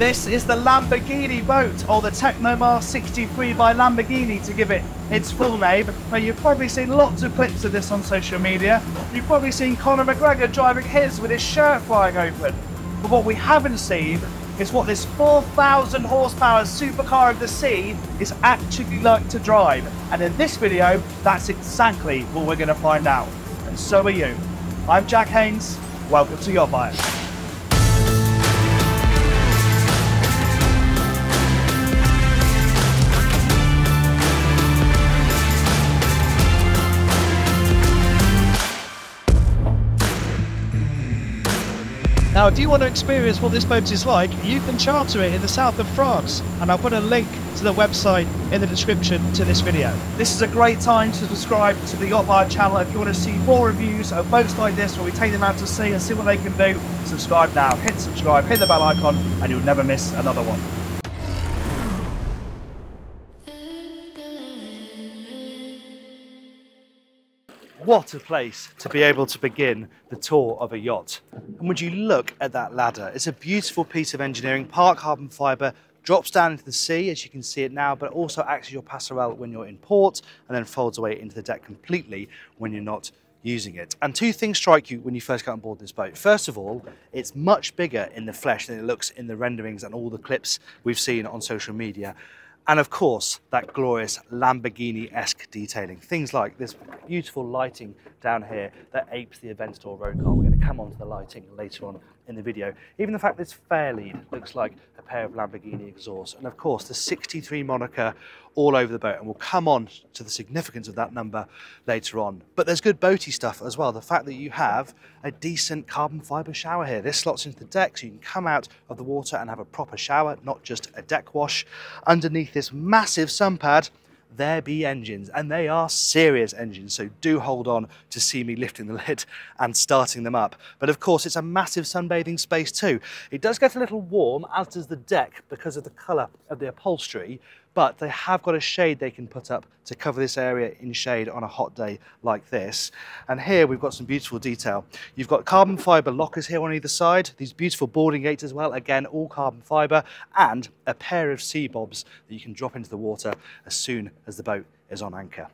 This is the Lamborghini boat, or the Tecnomar 63 by Lamborghini to give it its full name. Now, you've probably seen lots of clips of this on social media. You've probably seen Conor McGregor driving his with his shirt flying open. But what we haven't seen is what this 4,000 horsepower supercar of the sea is actually like to drive. And in this video, that's exactly what we're going to find out. And so are you. I'm Jack Haines. Welcome to YachtBuyer. Now, if you want to experience what this boat is like, you can charter it in the south of France, and I'll put a link to the website in the description to this video. This is a great time to subscribe to the YachtBuyer channel if you want to see more reviews of boats like this where we take them out to sea and see what they can do. Subscribe now, hit subscribe, hit the bell icon, and you'll never miss another one. What a place to be able to begin the tour of a yacht. And would you look at that ladder? It's a beautiful piece of engineering, part carbon fibre, drops down into the sea as you can see it now, but also acts as your passerelle when you're in port and then folds away into the deck completely when you're not using it. And two things strike you when you first get on board this boat. First of all, it's much bigger in the flesh than it looks in the renderings and all the clips we've seen on social media. And of course, that glorious Lamborghini-esque detailing. Things like this beautiful lighting down here that apes the Aventador road car. We're going to come on to the lighting later on in the video. Even the fact this fare lead looks like a pair of Lamborghini exhausts. And of course, the 63 moniker all over the boat. And we'll come on to the significance of that number later on. But there's good boaty stuff as well. The fact that you have a decent carbon fibre shower here. This slots into the deck so you can come out of the water and have a proper shower, not just a deck wash. Underneath this massive sun pad, there be engines, and they are serious engines, so do hold on to see me lifting the lid and starting them up. But of course, it's a massive sunbathing space too. It does get a little warm, as does the deck, because of the colour of the upholstery, but they have got a shade they can put up to cover this area in shade on a hot day like this. And here we've got some beautiful detail. You've got carbon fibre lockers here on either side, these beautiful boarding gates as well, again all carbon fibre, and a pair of sea bobs that you can drop into the water as soon as the boat is on anchor.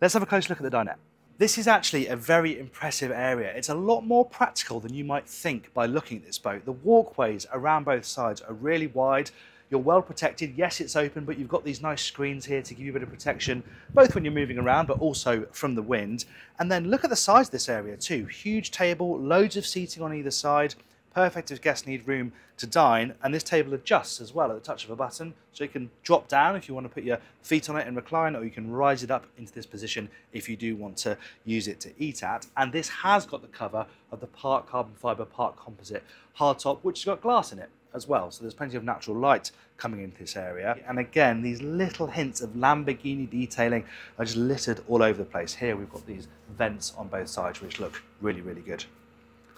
Let's have a close look at the dinette. This is actually a very impressive area. It's a lot more practical than you might think by looking at this boat. The walkways around both sides are really wide. You're well protected. Yes, it's open, but you've got these nice screens here to give you a bit of protection, both when you're moving around, but also from the wind. And then look at the size of this area too. Huge table, loads of seating on either side, perfect if guests need room to dine. And this table adjusts as well at the touch of a button. So you can drop down if you want to put your feet on it and recline, or you can rise it up into this position if you do want to use it to eat at. And this has got the cover of the part carbon fibre, part composite hardtop, which has got glass in it as well, so there's plenty of natural light coming into this area. And again, these little hints of Lamborghini detailing are just littered all over the place. Here we've got these vents on both sides which look really, really good.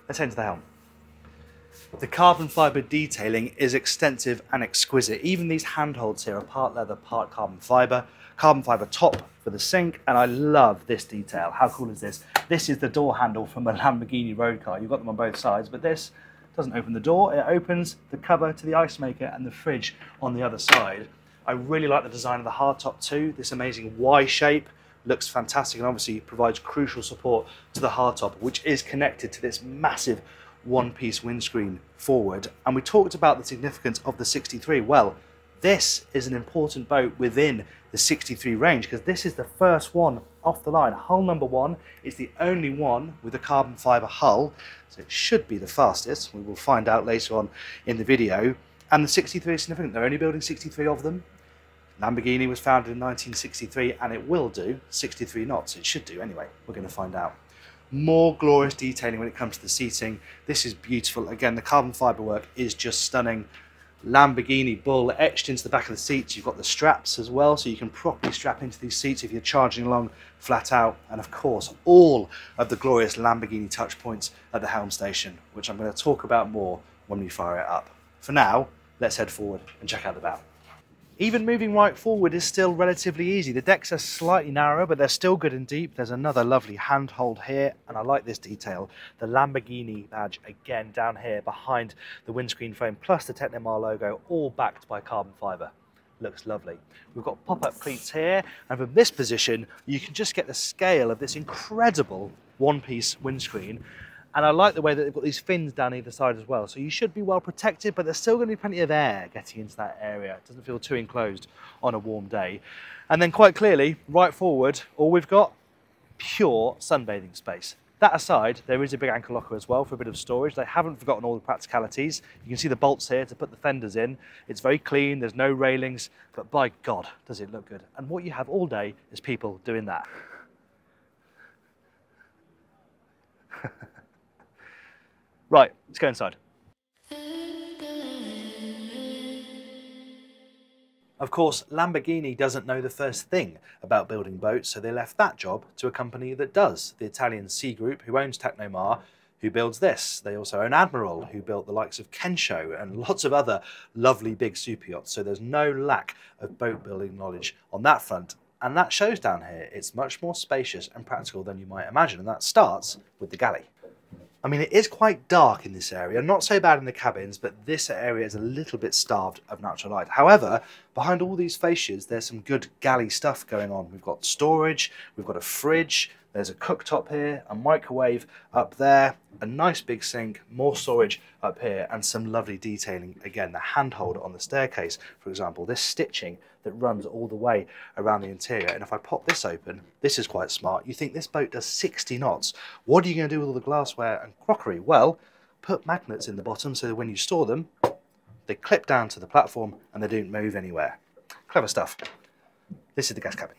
Let's head to the helm. The carbon fibre detailing is extensive and exquisite. Even these handholds here are part leather, part carbon fibre top for the sink, and I love this detail. How cool is this? This is the door handle from a Lamborghini road car. You've got them on both sides, but this doesn't open the door, it opens the cover to the ice maker and the fridge on the other side. I really like the design of the hardtop too. This amazing Y shape looks fantastic and obviously provides crucial support to the hardtop, which is connected to this massive one-piece windscreen forward. And we talked about the significance of the 63. Well, this is an important boat within the 63 range because this is the first one off the line. Hull number 1 is the only one with a carbon fibre hull, so it should be the fastest. We will find out later on in the video. And the 63 is significant. They're only building 63 of them. Lamborghini was founded in 1963 and it will do 63 knots. It should do anyway. We're going to find out. More glorious detailing when it comes to the seating. This is beautiful. Again, the carbon fibre work is just stunning. Lamborghini bull etched into the back of the seats. You've got the straps as well, so you can properly strap into these seats if you're charging along flat out. And of course, all of the glorious Lamborghini touch points at the helm station, which I'm going to talk about more when we fire it up. For now, let's head forward and check out the bow. Even moving right forward is still relatively easy. The decks are slightly narrower, but they're still good and deep. There's another lovely handhold here, and I like this detail. The Lamborghini badge, again, down here behind the windscreen frame, plus the Tecnomar logo, all backed by carbon fibre. Looks lovely. We've got pop-up cleats here, and from this position, you can just get the scale of this incredible one-piece windscreen. And I like the way that they've got these fins down either side as well. So you should be well protected, but there's still going to be plenty of air getting into that area. It doesn't feel too enclosed on a warm day. And then quite clearly, right forward, all we've got, pure sunbathing space. That aside, there is a big anchor locker as well for a bit of storage. They haven't forgotten all the practicalities. You can see the bolts here to put the fenders in. It's very clean, there's no railings, but by God, does it look good. And what you have all day is people doing that. Right, let's go inside. Of course, Lamborghini doesn't know the first thing about building boats, so they left that job to a company that does. The Italian C Group, who owns Tecnomar, who builds this. They also own Admiral, who built the likes of Kensho and lots of other lovely big super yachts. So there's no lack of boat building knowledge on that front. And that shows down here. It's much more spacious and practical than you might imagine. And that starts with the galley. I mean, it is quite dark in this area, not so bad in the cabins, but this area is a little bit starved of natural light. However, behind all these fascias, there's some good galley stuff going on. We've got storage, we've got a fridge, there's a cooktop here, a microwave up there, a nice big sink, more storage up here, and some lovely detailing. Again, the handhold on the staircase, for example, this stitching that runs all the way around the interior. And if I pop this open, this is quite smart. You think this boat does 60 knots. What are you going to do with all the glassware and crockery? Well, put magnets in the bottom so that when you store them, they clip down to the platform and they don't move anywhere. Clever stuff. This is the guest cabin.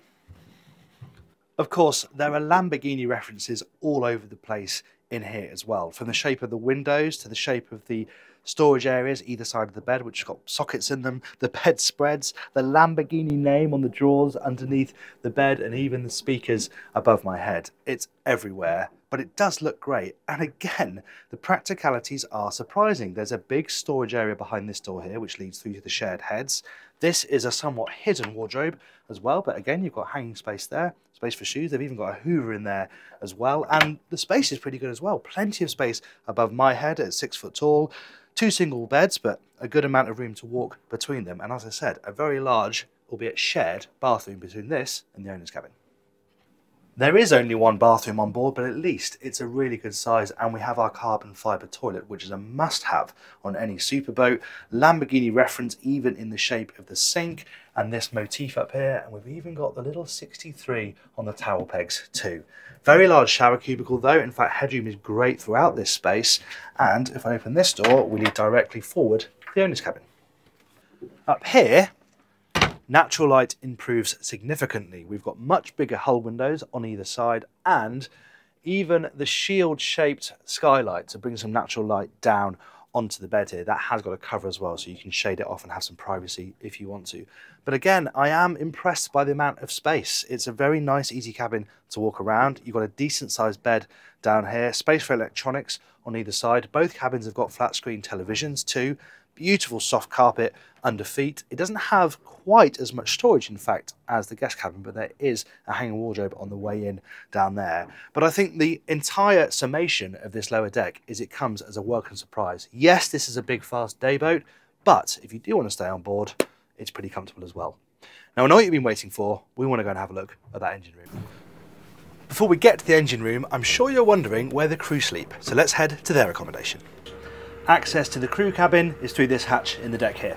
Of course, there are Lamborghini references all over the place in here as well, from the shape of the windows to the shape of the storage areas either side of the bed, which have got sockets in them, the bed spreads, the Lamborghini name on the drawers underneath the bed, and even the speakers above my head. It's everywhere, but it does look great. And again, the practicalities are surprising. There's a big storage area behind this door here, which leads through to the shared heads. This is a somewhat hidden wardrobe as well, but again, you've got hanging space there, space for shoes. They've even got a Hoover in there as well, and the space is pretty good as well. Plenty of space above my head at 6 foot tall. 2 single beds, but a good amount of room to walk between them. And as I said, a very large, albeit shared, bathroom between this and the owner's cabin. There is only one bathroom on board, but at least it's a really good size, and we have our carbon fibre toilet, which is a must-have on any superboat. Lamborghini reference even in the shape of the sink, and this motif up here, and we've even got the little 63 on the towel pegs too. Very large shower cubicle though. In fact, headroom is great throughout this space, and if I open this door, we lead directly forward to the owner's cabin. Up here, natural light improves significantly. We've got much bigger hull windows on either side, and even the shield-shaped skylight to bring some natural light down onto the bed here. That has got a cover as well, so you can shade it off and have some privacy if you want to. But again, I am impressed by the amount of space. It's a very nice, easy cabin to walk around. You've got a decent-sized bed down here, space for electronics on either side. Both cabins have got flat-screen televisions too. Beautiful soft carpet under feet. It doesn't have quite as much storage, in fact, as the guest cabin, but there is a hanging wardrobe on the way in down there. But I think the entire summation of this lower deck is it comes as a welcome surprise. Yes, this is a big, fast day boat, but if you do want to stay on board, it's pretty comfortable as well. Now, I know what you've been waiting for. We want to go and have a look at that engine room. Before we get to the engine room, I'm sure you're wondering where the crew sleep, so let's head to their accommodation. Access to the crew cabin is through this hatch in the deck here.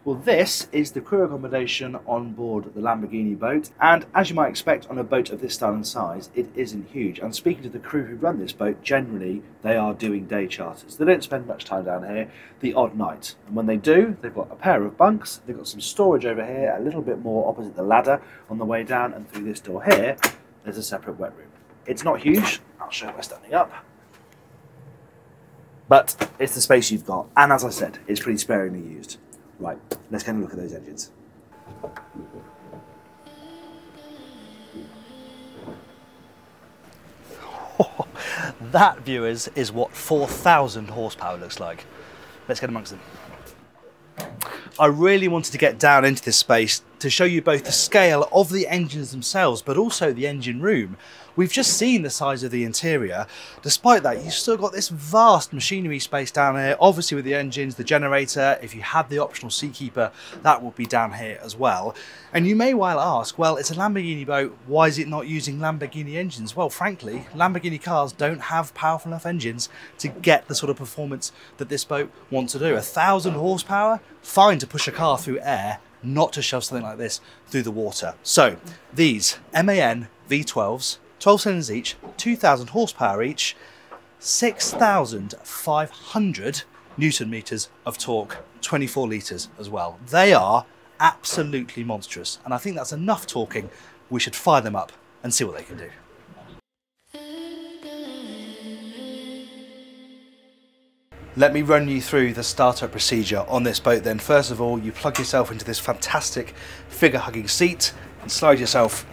Well, this is the crew accommodation on board the Lamborghini boat, and as you might expect on a boat of this style and size, it isn't huge. And speaking to the crew who run this boat, generally they are doing day charters. They don't spend much time down here, the odd night. And when they do, they've got a pair of bunks, they've got some storage over here, a little bit more opposite the ladder on the way down, and through this door here, there's a separate wet room. It's not huge, I'll show you by standing up, but it's the space you've got, and as I said, it's pretty sparingly used. Right, let's go and look at those engines. That, viewers, is what 4,000 horsepower looks like. Let's get amongst them. I really wanted to get down into this space to show you both the scale of the engines themselves, but also the engine room. We've just seen the size of the interior. Despite that, you've still got this vast machinery space down here, obviously with the engines, the generator. If you had the optional seakeeper, that would be down here as well. And you may well ask, well, it's a Lamborghini boat, why is it not using Lamborghini engines? Well, frankly, Lamborghini cars don't have powerful enough engines to get the sort of performance that this boat wants to do. 1,000 horsepower, fine to push a car through air, not to shove something like this through the water. So these MAN V12s, 12 cylinders each, 2,000 horsepower each, 6,500 Newton meters of torque, 24 litres as well. They are absolutely monstrous, and I think that's enough talking. We should fire them up and see what they can do. Let me run you through the startup procedure on this boat then. First of all, you plug yourself into this fantastic figure hugging seat and slide yourself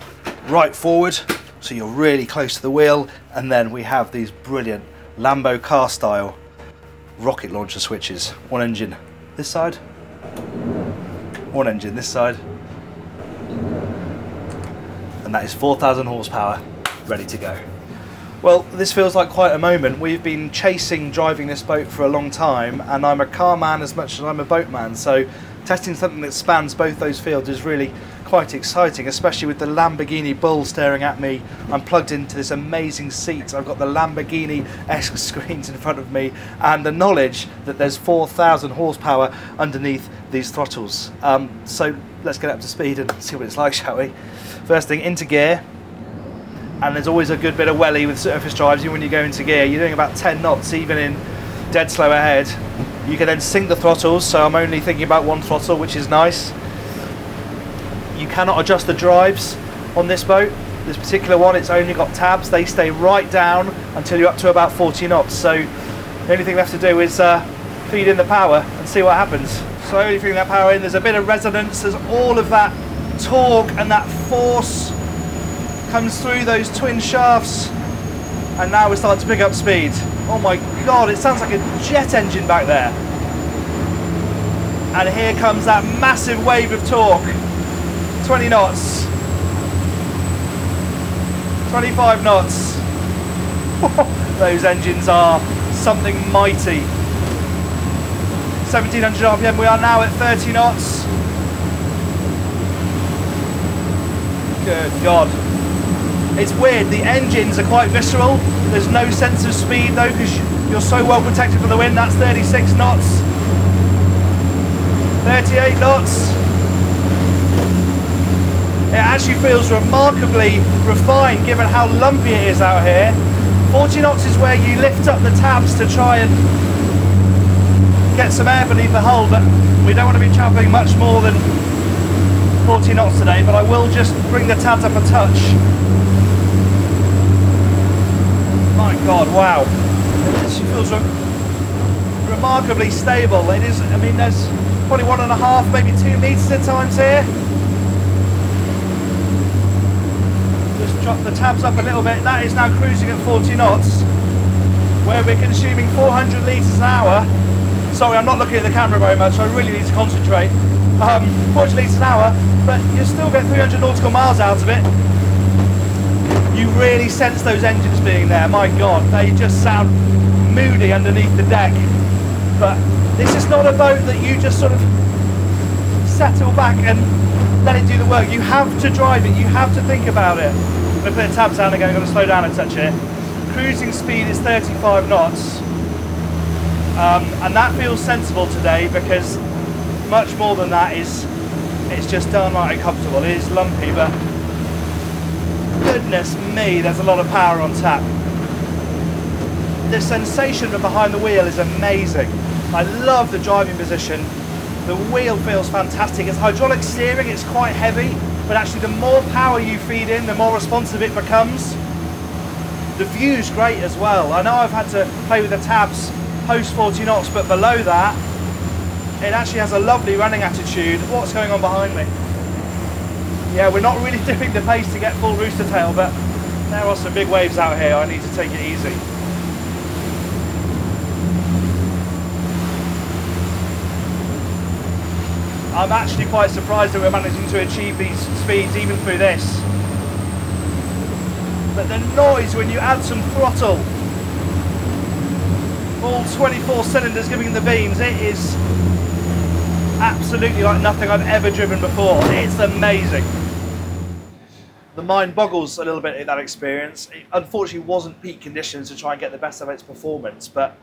right forward so you're really close to the wheel, and then we have these brilliant Lambo car style rocket launcher switches. One engine this side, one engine this side, and that is 4,000 horsepower ready to go. Well, this feels like quite a moment. We've been driving this boat for a long time, and I'm a car man as much as I'm a boat man, so testing something that spans both those fields is really quite exciting, especially with the Lamborghini Bull staring at me. I'm plugged into this amazing seat. I've got the Lamborghini-esque screens in front of me, and the knowledge that there's 4,000 horsepower underneath these throttles. So let's get up to speed and see what it's like, shall we? First thing, into gear. And there's always a good bit of welly with surface drives. Even when you go into gear, you're doing about 10 knots, even in dead slow ahead. You can then sync the throttles, so I'm only thinking about one throttle, which is nice. You cannot adjust the drives on this boat. This particular one, it's only got tabs. They stay right down until you're up to about 40 knots. So the only thing we have to do is feed in the power and see what happens. Slowly feeding that power in. There's a bit of resonance. There's all of that torque and that force comes through those twin shafts, and now we're starting to pick up speed. Oh my god, it sounds like a jet engine back there. And here comes that massive wave of torque. 20 knots, 25 knots. Those engines are something mighty. 1700 RPM, we are now at 30 knots. Good god. It's weird, the engines are quite visceral. There's no sense of speed though, because you're so well protected from the wind. That's 36 knots. 38 knots. It actually feels remarkably refined given how lumpy it is out here. 40 knots is where you lift up the tabs to try and get some air beneath the hull, but we don't want to be travelling much more than 40 knots today, but I will just bring the tabs up a touch. My god, wow. It feels remarkably stable. It is, I mean, there's probably 1.5, maybe 2 meters at times here. Just drop the tabs up a little bit. That is now cruising at 40 knots, where we're consuming 400 litres an hour. Sorry, I'm not looking at the camera very much, so I really need to concentrate. 40 litres an hour, but you still get 300 nautical miles out of it. You really sense those engines being there. My god, they just sound moody underneath the deck. But this is not a boat that you just sort of settle back and let it do the work. You have to drive it, you have to think about it. I'm going to put the tabs down again, I'm going to slow down a touch here. Cruising speed is 35 knots. And that feels sensible today, because much more than that it's just downright uncomfortable. It is lumpy, but goodness me, there's a lot of power on tap. The sensation from behind the wheel is amazing. I love the driving position. The wheel feels fantastic. It's hydraulic steering, it's quite heavy, but actually the more power you feed in, the more responsive it becomes. The view's great as well. I know I've had to play with the tabs post 40 knots, but below that, it actually has a lovely running attitude. What's going on behind me? Yeah, we're not really dipping the pace to get full rooster tail, but there are some big waves out here. I need to take it easy. I'm actually quite surprised that we're managing to achieve these speeds even through this. But the noise when you add some throttle, all 24 cylinders giving the beams, it is absolutely like nothing I've ever driven before. It's amazing. The mind boggles a little bit in that experience. It unfortunately wasn't peak conditions to try and get the best of its performance, but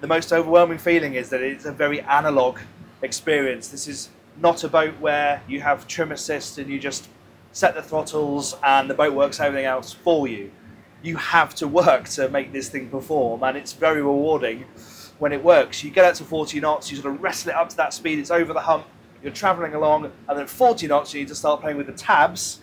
the most overwhelming feeling is that it's a very analog experience. This is not a boat where you have trim assist and you just set the throttles and the boat works everything else for you. You have to work to make this thing perform, and it's very rewarding when it works. You get out to 40 knots, you sort of wrestle it up to that speed, it's over the hump, you're traveling along, and then 40 knots you need to start playing with the tabs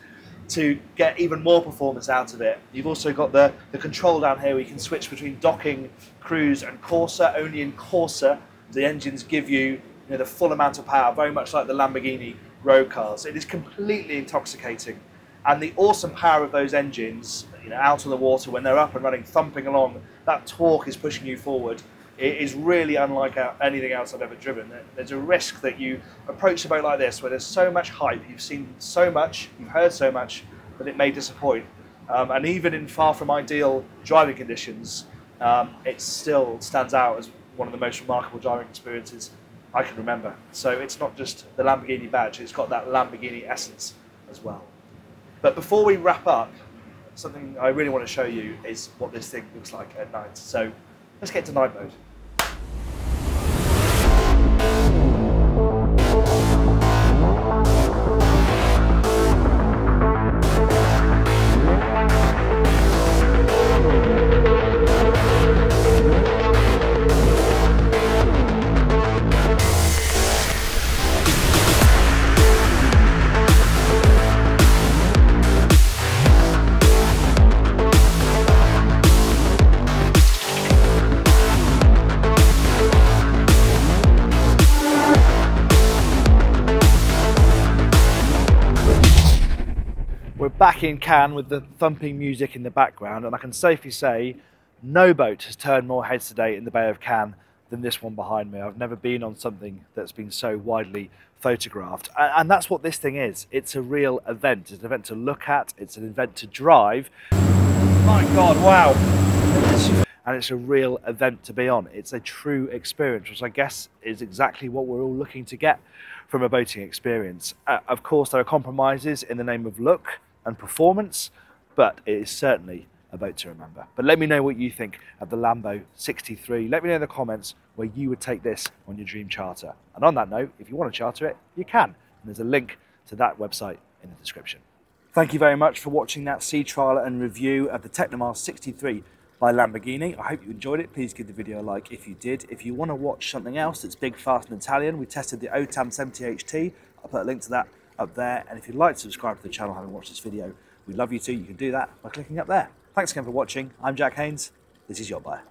to get even more performance out of it. You've also got the control down here where you can switch between docking, cruise and Corsa. Only in Corsa the engines give you, the full amount of power, very much like the Lamborghini road cars. It is completely intoxicating, and the awesome power of those engines, out on the water when they're up and running, thumping along, that torque is pushing you forward. It is really unlike anything else I've ever driven. There's a risk that you approach a boat like this where there's so much hype, you've seen so much, you've heard so much, that it may disappoint. And even in far from ideal driving conditions, it still stands out as one of the most remarkable driving experiences I can remember. So it's not just the Lamborghini badge, it's got that Lamborghini essence as well. But before we wrap up, something I really want to show you is what this thing looks like at night. So let's get to night mode. We're back in Cannes with the thumping music in the background, and I can safely say no boat has turned more heads today in the Bay of Cannes than this one behind me. I've never been on something that's been so widely photographed, and that's what this thing is. It's a real event. It's an event to look at, it's an event to drive. My God, wow. And it's a real event to be on. It's a true experience, which I guess is exactly what we're all looking to get from a boating experience. Of course, there are compromises in the name of look and performance, but it is certainly a boat to remember. But let me know what you think of the Lambo 63. Let me know in the comments where you would take this on your dream charter. And on that note, if you want to charter it, you can. And there's a link to that website in the description. Thank you very much for watching that sea trial and review of the Tecnomar 63 by Lamborghini. I hope you enjoyed it. Please give the video a like if you did. If you want to watch something else that's big, fast and Italian, we tested the OTAM 70HT. I'll put a link to that up there. And if you'd like to subscribe to the channel having watched this video, we'd love you to. You can do that by clicking up there. Thanks again for watching. I'm Jack Haines. This is YachtBuyer.